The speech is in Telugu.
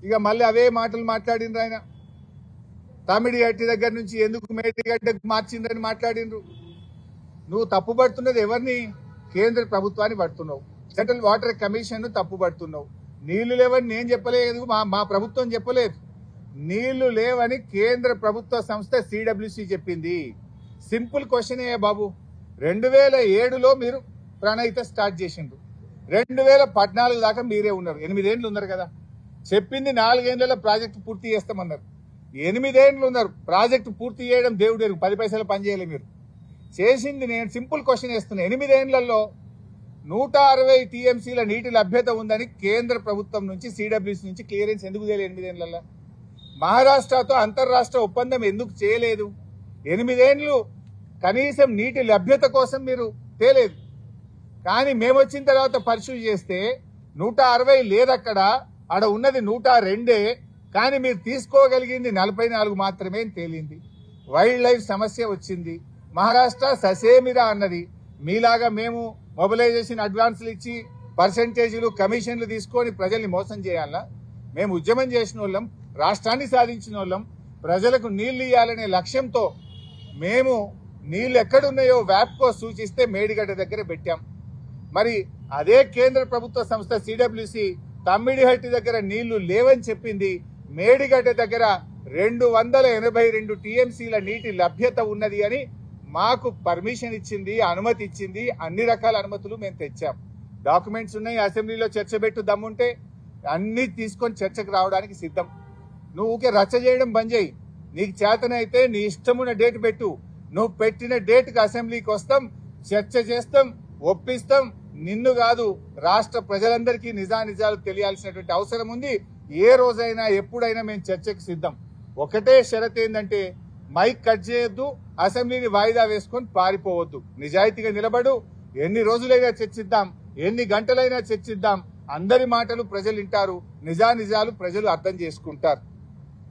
ఇక మళ్ళీ అవే మాటలు మాట్లాడిండ్రు ఆయన. తమిడిహట్టి దగ్గర నుంచి ఎందుకు మేడిగడ్డకు మార్చిండ్రని మాట్లాడిండ్రు. నువ్వు తప్పుపడుతున్నది ఎవరిని? కేంద్ర ప్రభుత్వాన్ని పడుతున్నావు. సెంట్రల్ వాటర్ కమిషన్ తప్పు పడుతున్నావు. నీళ్లు లేవని నేను చెప్పలేదు, మా ప్రభుత్వం చెప్పలేదు. నీళ్లు లేవని కేంద్ర ప్రభుత్వ సంస్థ సిడబ్ల్యూసి చెప్పింది. సింపుల్ క్వశ్చన్ ఏ బాబు. 2007లో మీరు ప్రణాళిక స్టార్ట్ చేసిండ్రు. 2014 దాకా మీరే ఉన్నారు. 8 ఏళ్ళు ఉన్నారు కదా. చెప్పింది 4 ఏళ్లలో ప్రాజెక్టు పూర్తి చేస్తామన్నారు. 8 ఏళ్ళు ఉన్నారు. ప్రాజెక్టు పూర్తి చేయడం దేవుడు 10 పైసలు పని చేయలేదు మీరు. చేసింది నేను సింపుల్ క్వశ్చన్ వేస్తున్నా. 8 ఏళ్లలో 160 టీఎంసీల నీటి లభ్యత ఉందని కేంద్ర ప్రభుత్వం నుంచి సిడబ్ల్యూసీ నుంచి క్లియరెన్స్ ఎందుకు చేయలేదు? 8 ఏళ్లలో మహారాష్ట్రతో అంతర్రాష్ట్ర ఒప్పందం ఎందుకు చేయలేదు? 8 ఏళ్లు కనీసం నీటి లభ్యత కోసం మీరు తేలేదు. కానీ మేము వచ్చిన తర్వాత పరిశీలి చేస్తే 160 లేదక్కడ, ఆడ ఉన్నది 102. కానీ మీరు తీసుకోగలిగింది 44 మాత్రమే తేలింది. వైల్డ్ లైఫ్ సమస్య వచ్చింది. మహారాష్ట్ర ససేమిరా అన్నది. మీలాగా మేము మొబిలైజేషన్ అడ్వాన్సులు ఇచ్చి పర్సెంటేజీలు కమిషన్లు తీసుకొని ప్రజల్ని మోసం చేయాలా? మేము ఉద్యమం చేసిన వాళ్ళం, రాష్ట్రాన్ని సాధించిన వాళ్ళం, ప్రజలకు నీళ్లు ఇవ్వాలనే లక్ష్యంతో మేము నీళ్లు ఎక్కడున్నాయో వ్యాప్కో సూచిస్తే మేడిగడ్డ దగ్గర పెట్టాం. మరి అదే కేంద్ర ప్రభుత్వ సంస్థ సిడబ్ల్యూసి తమ్మిడిహట్టి దగ్గర నీళ్లు లేవని చెప్పింది. మేడిగడ్డ దగ్గర 282 టీఎంసీల నీటి లభ్యత ఉన్నది అని మాకు పర్మిషన్ ఇచ్చింది, అనుమతి ఇచ్చింది. అన్ని రకాల అనుమతులు మేము తెచ్చాం. డాక్యుమెంట్స్ ఉన్నాయి. అసెంబ్లీలో చర్చ పెట్టు దమ్ముంటే అన్ని తీసుకొని చర్చకు రావడానికి సిద్ధం. నువ్వు ఊకే రచ్చ చేయడం బంద్ చేయి. నీకు చేతనైతే నీ ఇష్టమున్న డేట్ పెట్టు. నువ్వు పెట్టిన డేట్కి అసెంబ్లీకి వస్తాం, చర్చ చేస్తాం, ఒప్పిస్తాం. నిన్ను కాదు, రాష్ట్ర ప్రజలందరికీ నిజానిజాలు తెలియాల్సినటువంటి అవసరం ఉంది. ఏ రోజైనా ఎప్పుడైనా మేము చర్చకు సిద్ధం. ఒకటే షరత్ ఏంటంటే మైక్ కట్ చేయొద్దు, అసెంబ్లీని వాయిదా వేసుకొని పారిపోవద్దు. నిజాయితీగా నిలబడు. ఎన్ని రోజులైనా చర్చిద్దాం, ఎన్ని గంటలైనా చర్చిద్దాం. అందరి మాటలు ప్రజలు వింటారు, నిజానిజాలు ప్రజలు అర్థం చేసుకుంటారు.